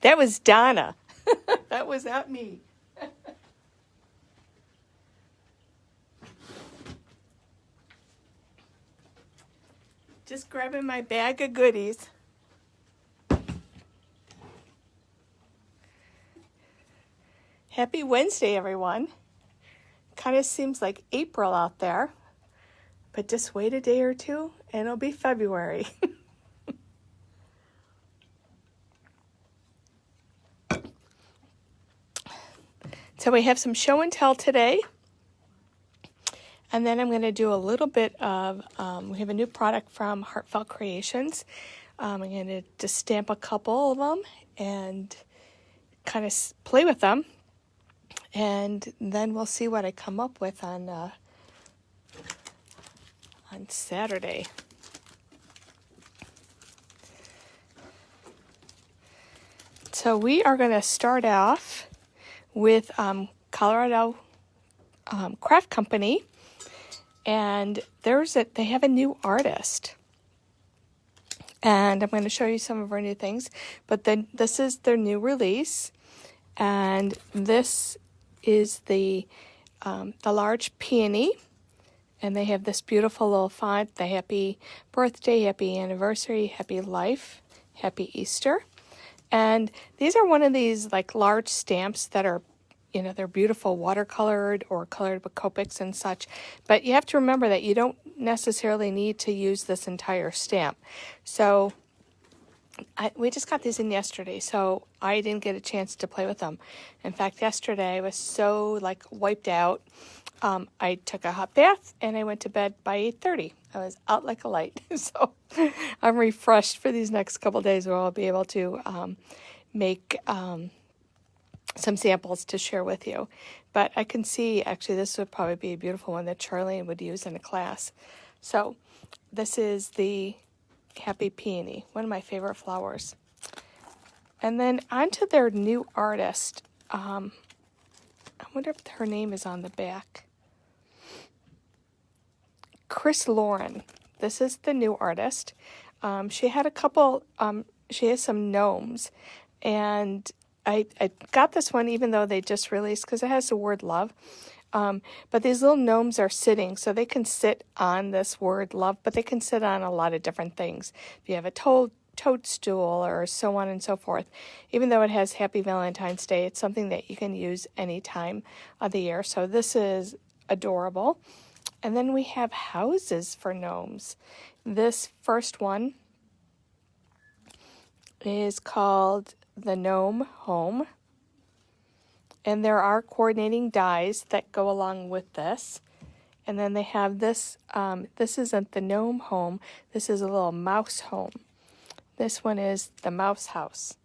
That was Donna. That was not me. Just grabbing my bag of goodies. Happy Wednesday, everyone. Kind of seems like April out there, but just wait a day or two and it'll be February. So we have some show and tell today. And then I'm going to do a little bit of, we have a new product from Heartfelt Creations. I'm going to just stamp a couple of them and kind of play with them. And then we'll see what I come up with on Saturday. So we are going to start off with Colorado Craft Company, and they have a new artist, and I'm going to show you some of our new things. But then this is their new release, and this is the large peony, and they have this beautiful little font: the happy birthday, happy anniversary, happy life, happy Easter. And these are one of these like large stamps that are, they're beautiful watercolored or colored with Copics and such. But you have to remember that you don't necessarily need to use this entire stamp. So we just got these in yesterday, so I didn't get a chance to play with them. In fact, yesterday I was so wiped out. I took a hot bath and I went to bed by 8:30. I was out like a light. So I'm refreshed for these next couple of days where I'll be able to make some samples to share with you. But I can see, actually, this would probably be a beautiful one that Charlene would use in a class. So this is the Happy Peony, one of my favorite flowers. And then onto their new artist. I wonder if her name is on the back. Chris Lauren. This is the new artist. She had a couple, she has some gnomes, and I got this one even though they just released because it has the word love. But these little gnomes are sitting, so they can sit on this word love, but they can sit on a lot of different things. If you have a toadstool or so on and so forth, even though it has Happy Valentine's Day, it's something that you can use any time of the year. So this is adorable. And then we have houses for gnomes. This first one is called the Gnome Home. And there are coordinating dies that go along with this. And then they have this, this isn't the gnome home, this is a little mouse home. This one is the mouse house.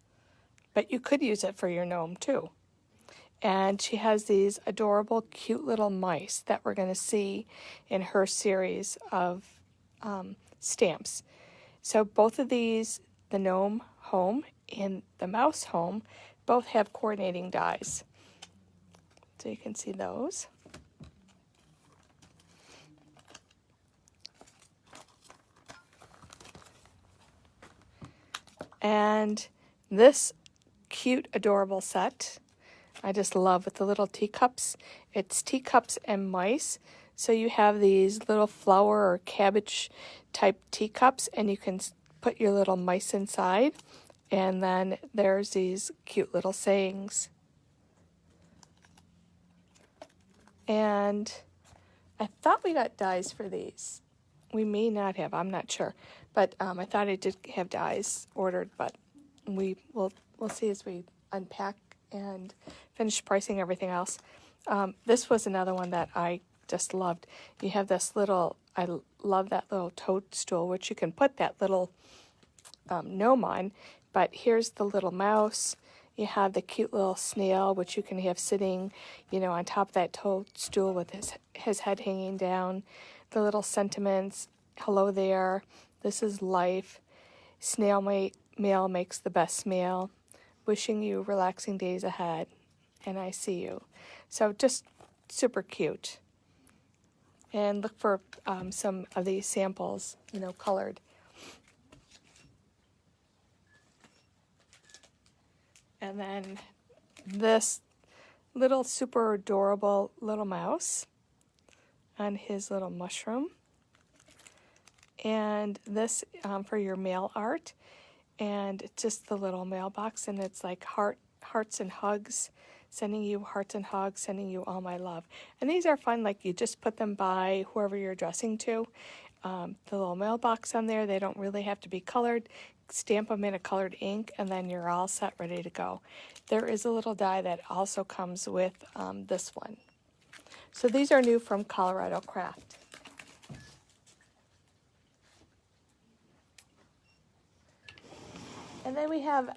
But you could use it for your gnome too. And she has these adorable, cute little mice that we're going to see in her series of stamps. So both of these, the gnome home and the mouse home, both have coordinating dies. So you can see those. And this cute, adorable set, I just love with the little teacups. It's teacups and mice. So you have these little flower or cabbage type teacups, and you can put your little mice inside. And then there's these cute little sayings. And I thought we got dies for these. We may not have, I'm not sure. But I thought I did have dies ordered, but we'll see as we unpack and finish pricing everything else. This was another one that I just loved. You have this little, I love that little toadstool, which you can put that little gnome on. But here's the little mouse. You have the cute little snail, which you can have sitting, on top of that toadstool with his head hanging down. The little sentiments, hello there, this is life. Snail mail makes the best mail. Wishing you relaxing days ahead, and I see you. So just super cute. And look for some of these samples, colored. And then this little super adorable little mouse on his little mushroom. And this for your mail art. And it's just the little mailbox, and it's like hearts and hugs, sending you hearts and hugs, sending you all my love. And these are fun, like you just put them by whoever you're addressing to. The little mailbox on there, they don't really have to be colored. Stamp them in a colored ink, and then you're all set, ready to go. There is a little die that also comes with this one. So these are new from Colorado Craft. And then we have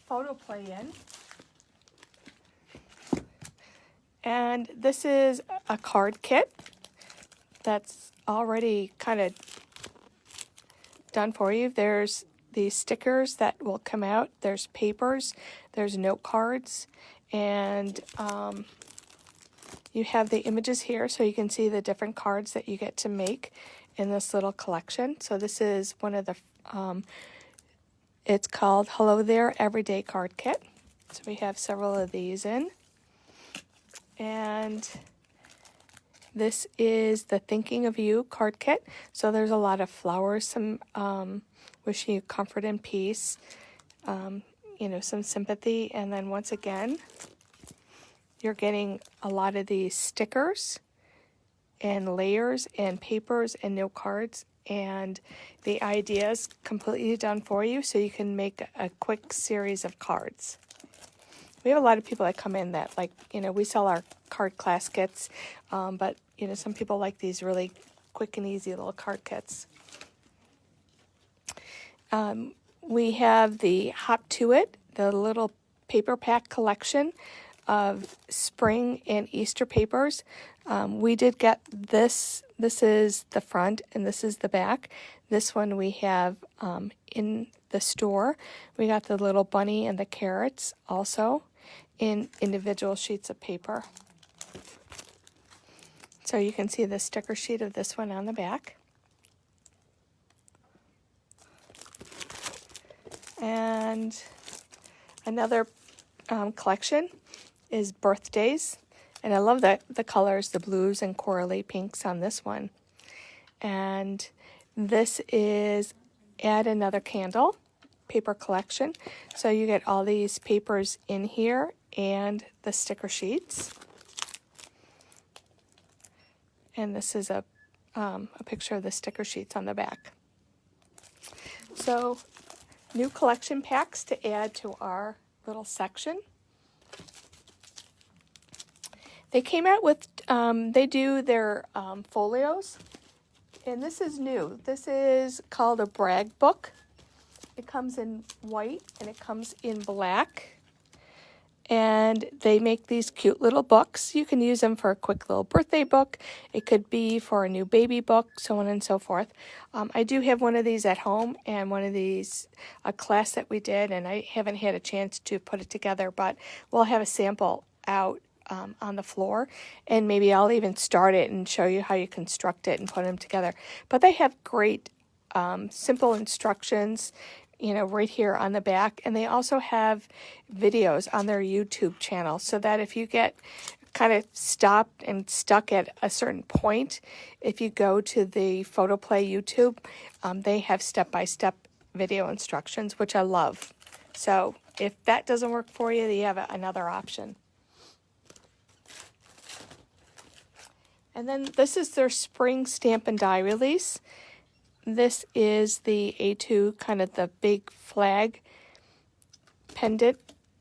Photo Play In. And this is a card kit that's already kind of done for you. There's these stickers that will come out. There's papers. There's note cards. And you have the images here so you can see the different cards that you get to make in this little collection. So this is one of the, it's called Hello There Everyday Card Kit. So we have several of these in. And this is the Thinking of You card kit. So there's a lot of flowers, some wishing you comfort and peace, you know, some sympathy. And then once again, you're getting a lot of these stickers and layers and papers and note cards. And the idea is completely done for you, so you can make a quick series of cards. We have a lot of people that come in that, like, you know, we sell our card class kits, but, you know, some people like these really quick and easy little card kits. We have the Hop to It, the little paper pack collection of spring and Easter papers. We did get this. This is the front and this is the back. This one we have in the store. We got the little bunny and the carrots also in individual sheets of paper. So you can see the sticker sheet of this one on the back. And another collection is birthdays. And I love the colors, the blues and corally pinks on this one. And this is Add Another Candle paper collection. So you get all these papers in here and the sticker sheets. And this is a picture of the sticker sheets on the back. So new collection packs to add to our little section. They came out with, they do their folios, and this is new. This is called a brag book. It comes in white and it comes in black. And they make these cute little books. You can use them for a quick little birthday book. It could be for a new baby book, so on and so forth. I do have one of these at home, and one of these, a class that we did, and I haven't had a chance to put it together, but we'll have a sample out on the floor, and maybe I'll even start it and show you how you construct it and put them together. But they have great simple instructions, you know, right here on the back. And they also have videos on their YouTube channel, so that if you get kind of stopped and stuck at a certain point, if you go to the Photo Play YouTube, they have step-by-step video instructions, which I love. So if that doesn't work for you, you have another option. And then this is their spring stamp and die release. This is the A2, kind of the big flag pendant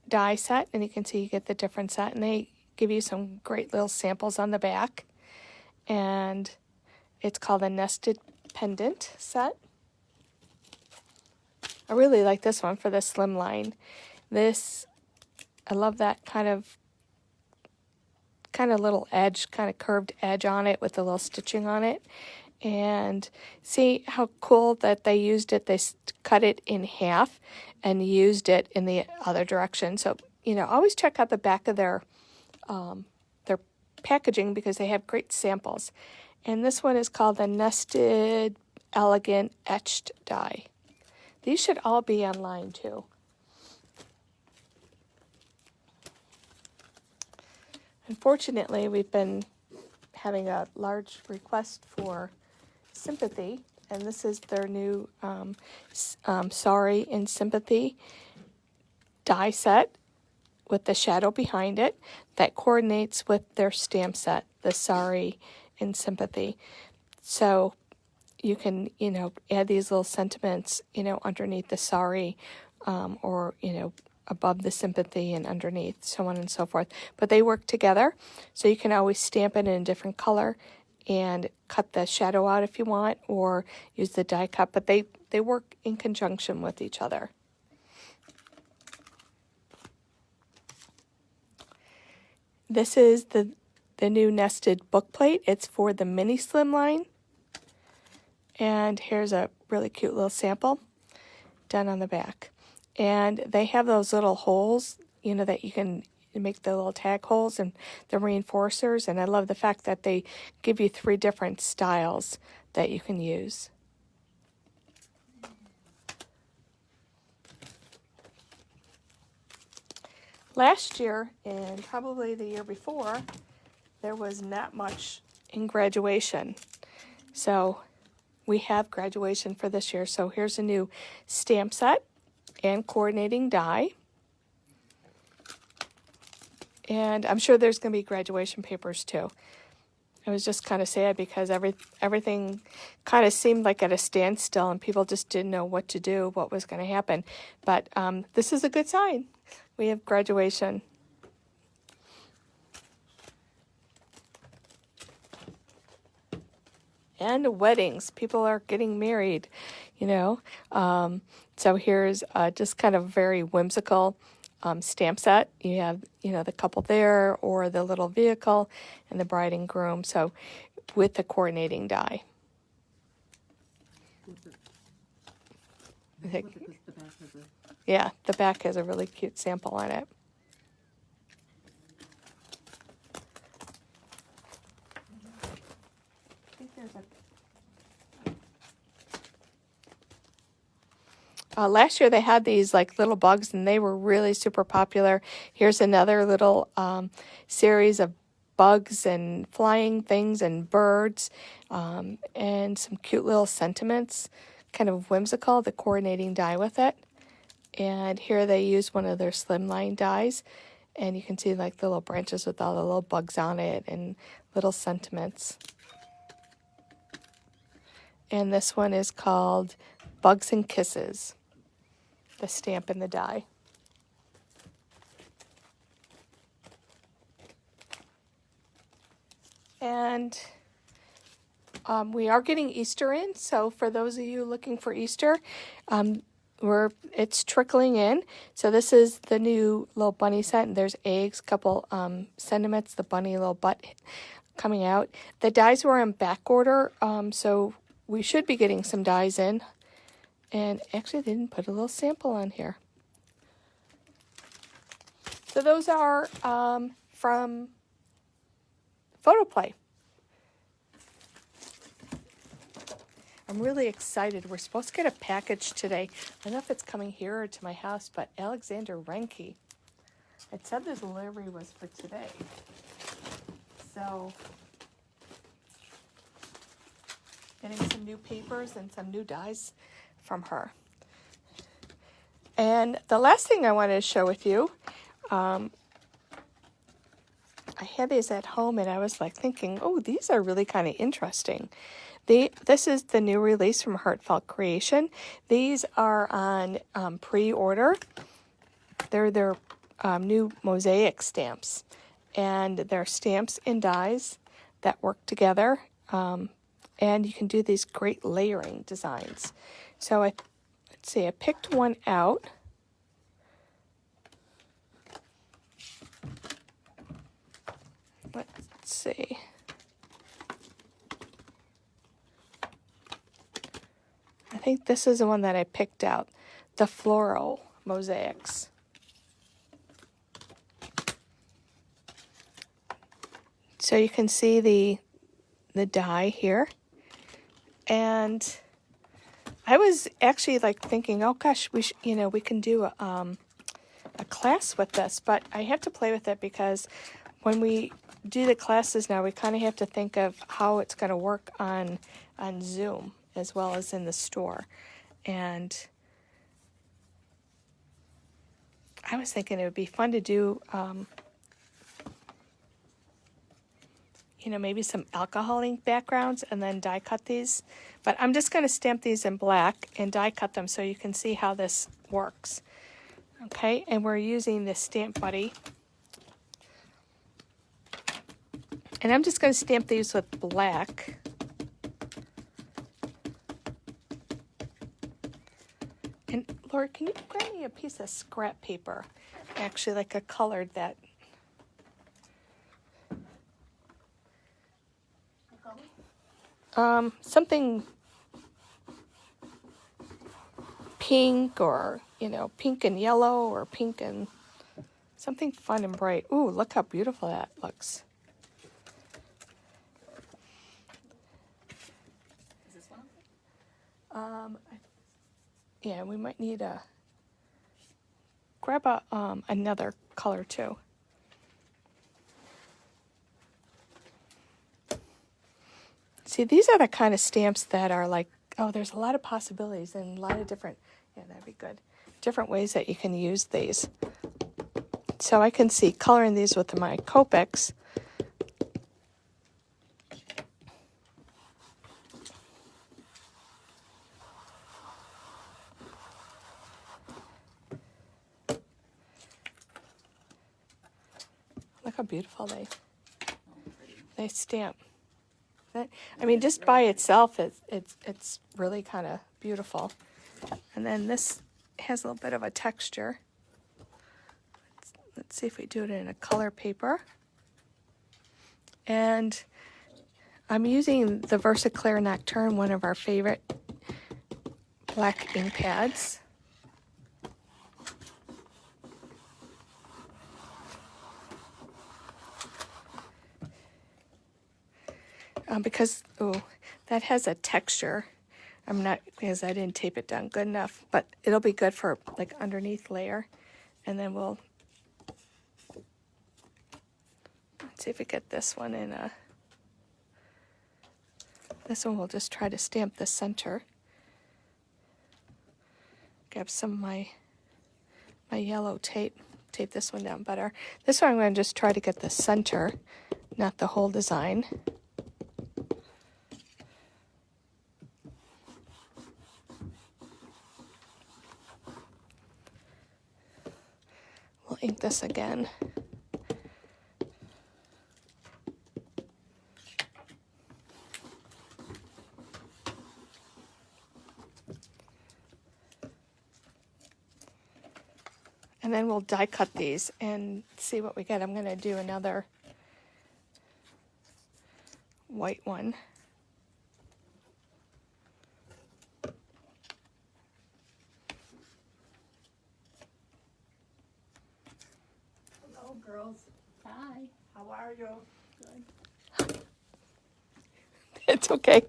die set. And you can see you get the different set. And they give you some great little samples on the back. And it's called a nested pendant set. I really like this one for the slim line. This, I love that kind of little edge, kind of curved edge on it with a little stitching on it. And see how cool that they used it. They cut it in half and used it in the other direction. So, you know, always check out the back of their packaging, because they have great samples. And this one is called the Nested Elegant Etched Die. These should all be online too. Unfortunately, we've been having a large request for Sympathy, and this is their new Sorry in Sympathy die set with the shadow behind it that coordinates with their stamp set, the Sorry in Sympathy. So you can, add these little sentiments, underneath the sorry, or, above the sympathy and underneath, so on and so forth. But they work together, so you can always stamp it in a different color and cut the shadow out if you want, or use the die cut, but they work in conjunction with each other. This is the new nested book plate. It's for the mini slim line. And here's a really cute little sample done on the back. And they have those little holes, that you can make the little tag holes and the reinforcers. And I love the fact that they give you 3 different styles that you can use. Last year, and probably the year before, there was not much in graduation. So we have graduation for this year. So here's a new stamp set and coordinating die. And I'm sure there's going to be graduation papers too. It was just kind of sad because everything kind of seemed like at a standstill and people just didn't know what to do, what was going to happen. But this is a good sign. We have graduation. And weddings. People are getting married, So here's just kind of very whimsical stamp set. You have, the couple there or the little vehicle and the bride and groom. So with the coordinating die. Yeah, the back has a really cute sample on it. Last year they had these like little bugs and they were really super popular. Here's another little series of bugs and flying things and birds, and some cute little sentiments, kind of whimsical, the coordinating die with it. And here they use one of their slimline dies, and you can see like the little branches with all the little bugs on it and little sentiments. And this one is called Bugs and Kisses, the stamp and the die. And we are getting Easter in, so for those of you looking for Easter, it's trickling in. So this is the new little bunny set, and there's eggs, couple sentiments, the bunny little butt coming out. The dies were in back order, so we should be getting some dies in. And actually, they didn't put a little sample on here. So those are from Photoplay. I'm really excited. We're supposed to get a package today. I don't know if it's coming here or to my house, but Alexander Renke. It said the delivery was for today. So, getting some new papers and some new dies from her. And the last thing I wanted to share with you, I had these at home and I was like thinking, oh, these are really kind of interesting. This is the new release from Heartfelt Creation. These are on pre-order. They're their new mosaic stamps. And they're stamps and dies that work together. And you can do these great layering designs. So let's see, I picked one out. Let's see. I think this is the one that I picked out, the floral mosaics. So you can see the die here. And I was actually like thinking, oh gosh, we can do a class with this, but I have to play with it because when we do the classes now, we kind of have to think of how it's going to work on Zoom as well as in the store. And I was thinking it would be fun to do, maybe some alcohol ink backgrounds and then die cut these. But I'm just going to stamp these in black and die cut them so you can see how this works. Okay, and we're using this Stamp Buddy. And I'm just going to stamp these with black. And Laura, can you grab me a piece of scrap paper? Actually, like a colored that. Something pink or, pink and yellow or pink and something fun and bright. Ooh, look how beautiful that looks. Is this one okay? Yeah, we might need a, grab another color too. See, these are the kind of stamps that are like, oh, there's a lot of possibilities and a lot of different, yeah, that'd be good, different ways that you can use these. So I can see coloring these with my Copics. Look how beautiful they stamp. I mean, just by itself, it's really kind of beautiful. And then this has a little bit of a texture. Let's see if we do it in a color paper. And I'm using the Versaclear Nocturne, one of our favorite black ink pads. Because, that has a texture. I'm not, because I didn't tape it down good enough, but it'll be good for like underneath layer. And then let's see if we get this one in this one we'll just try to stamp the center. Grab some of my yellow tape this one down better. This one I'm going to just try to get the center, not the whole design. We'll ink this again. And then we'll die cut these and see what we get. I'm going to do another white one. Hello, girls. Hi. How are you? Good. It's okay.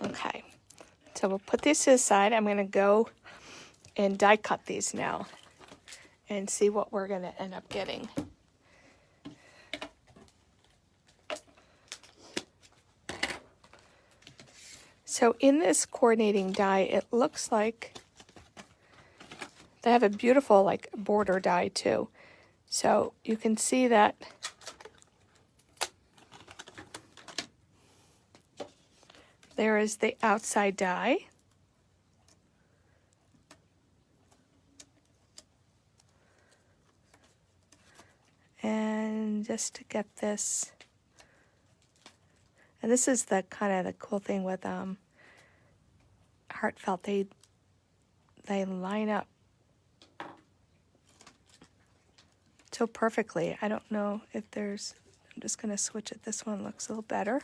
Okay, so we'll put these to the side. I'm going to go and die cut these now and see what we're going to end up getting. So in this coordinating die, it looks like they have a beautiful like border die too. So you can see that there is the outside die. And just to get this, and this is the kind of the cool thing with Heartfelt, they line up so perfectly. I don't know if there's, I'm just going to switch it. This one looks a little better.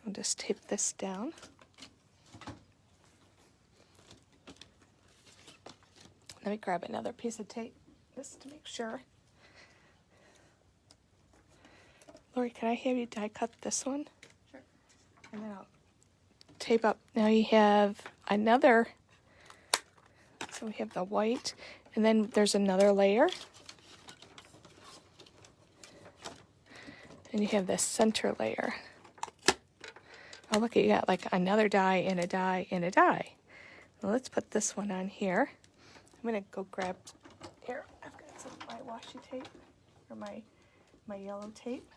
I'll just tape this down. Let me grab another piece of tape just to make sure. Lori, can I have you die cut this one? Sure. And then I'll tape up. Now you have another, so we have the white, and then there's another layer. And you have this center layer. Oh, look, you got like another die and a die and a die. Well, let's put this one on here. I'm gonna go grab, here, I've got some of my washi tape, or my yellow tape.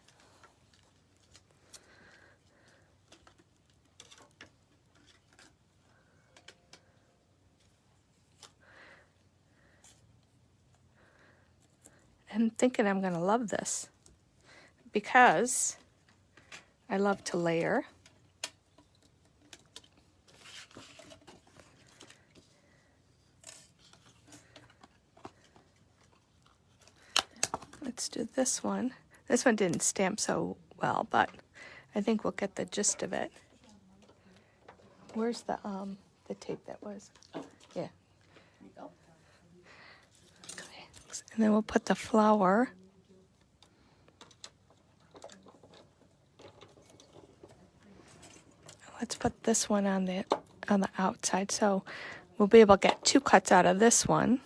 I'm thinking I'm gonna love this because I love to layer. Let's do this one. This one didn't stamp so well, but I think we'll get the gist of it. Where's the tape that was? Yeah. There you go. Okay. And then we'll put the flower. Let's put this one on the outside, so we'll be able to get 2 cuts out of this one.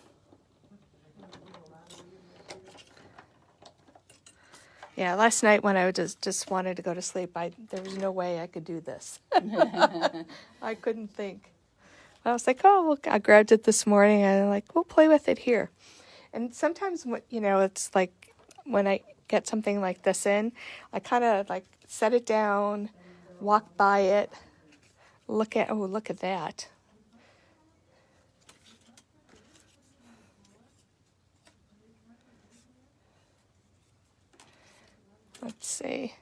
Yeah, last night when I just wanted to go to sleep, there was no way I could do this. I couldn't think. I was like, oh, well, I grabbed it this morning, and I'm like, we'll play with it here. And sometimes, it's like when I get something like this in, I kind of like set it down, walk by it, look at that. Let's see.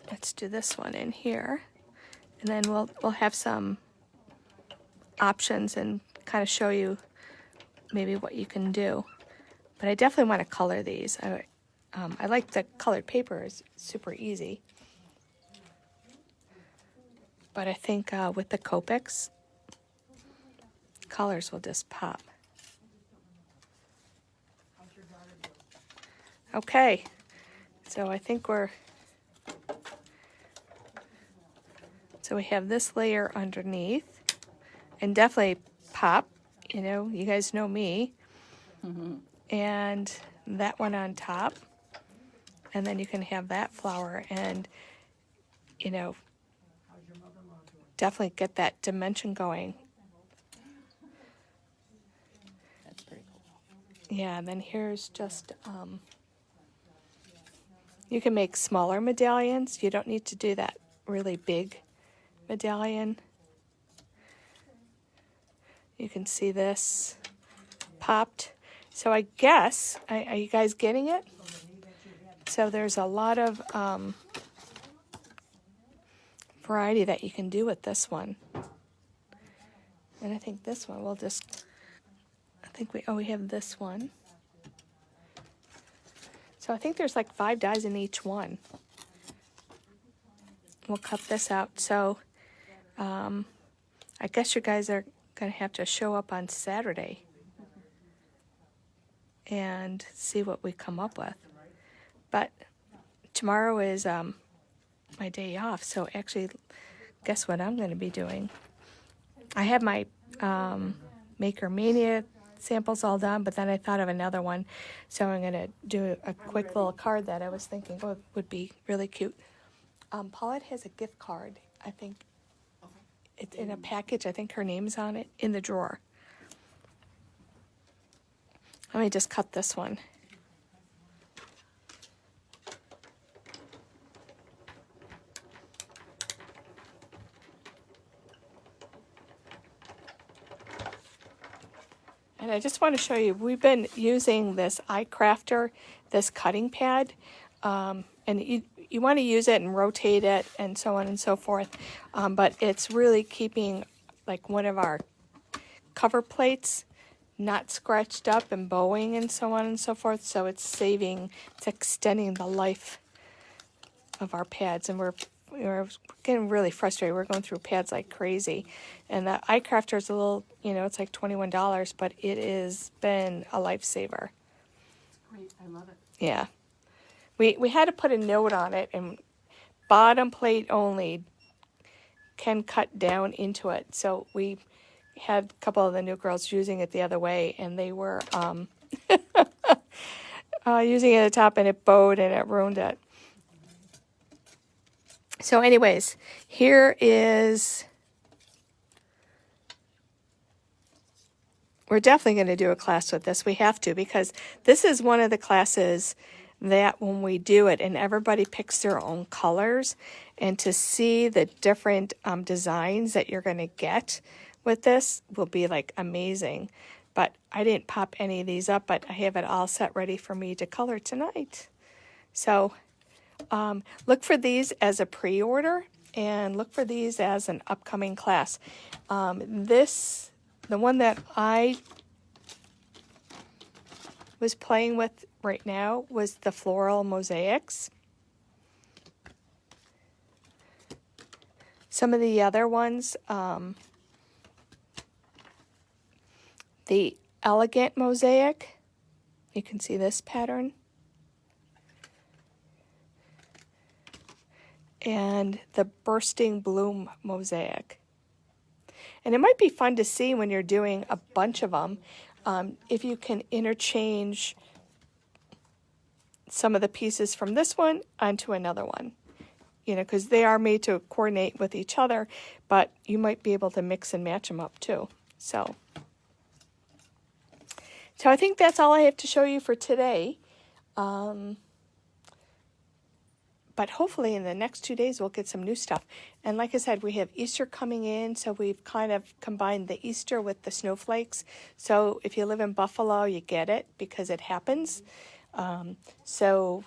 Let's do this one in here, and then we'll have some options and kind of show you maybe what you can do. But I definitely want to color these. I like the colored paper; it's super easy. But I think with the Copics, colors will just pop. Okay, so I think so we have this layer underneath, and definitely pop, you guys know me, and that one on top, and then you can have that flower, and definitely get that dimension going. That's pretty cool. Yeah, and then here's just, you can make smaller medallions. You don't need to do that really big medallion. You can see this popped. So I guess, are you guys getting it? So there's a lot of variety that you can do with this one. And I think this one we have this one. So I think there's like 5 dies in each one. We'll cut this out. So I guess you guys are going to have to show up on Saturday and see what we come up with. But tomorrow is my day off, so actually, guess what I'm going to be doing? I have my Maker Mania samples all done, but then I thought of another one, so I'm going to do a quick little card that I was thinking would be really cute. Paulette has a gift card, I think. It's in a package. I think her name's on it in the drawer. Let me just cut this one. And I just want to show you, we've been using this iCrafter, this cutting pad, and you want to use it and rotate it and so on and so forth, but it's really keeping like one of our cover plates not scratched up and bowing and so on and so forth, so it's extending the life of our pads, and we're getting really frustrated. We're going through pads like crazy, and the iCrafter is a little, it's like $21, but it has been a lifesaver. Great, I love it. Yeah, we had to put a note on it, and bottom plate only, can cut down into it. So we had a couple of the new girls using it the other way, and they were using it at the top, and it bowed and it ruined it. So anyways, we're definitely going to do a class with this. We have to, because this is one of the classes that when we do it and everybody picks their own colors, and to see the different designs that you're going to get with this will be like amazing. But I didn't pop any of these up, but I have it all set ready for me to color tonight. So look for these as a pre-order, and look for these as an upcoming class. The one that I was playing with right now was the floral mosaics. Some of the other ones, the elegant mosaic, you can see this pattern. And the bursting bloom mosaic. And it might be fun to see when you're doing a bunch of them, if you can interchange some of the pieces from this one onto another one. Because they are made to coordinate with each other, but you might be able to mix and match them up too. So I think that's all I have to show you for today. But hopefully in the next 2 days, we'll get some new stuff. And like I said, we have Easter coming in, so we've kind of combined the Easter with the snowflakes. So if you live in Buffalo, you get it because it happens. So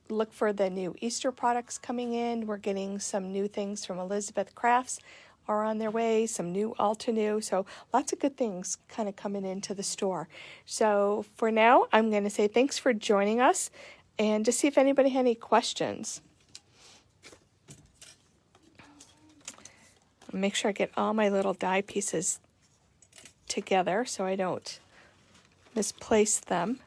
look for the new Easter products coming in. We're getting some new things from Elizabeth Crafts are on their way, some new Altenew. So lots of good things kind of coming into the store. So for now, I'm going to say thanks for joining us, and to see if anybody had any questions. Make sure I get all my little die pieces together so I don't misplace them.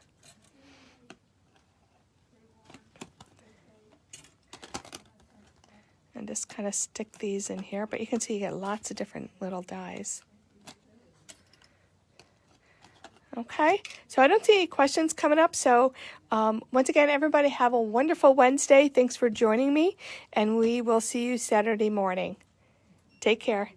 And just kind of stick these in here, but you can see you get lots of different little dies. Okay, so I don't see any questions coming up. So once again, everybody have a wonderful Wednesday. Thanks for joining me, and we will see you Saturday morning. Take care.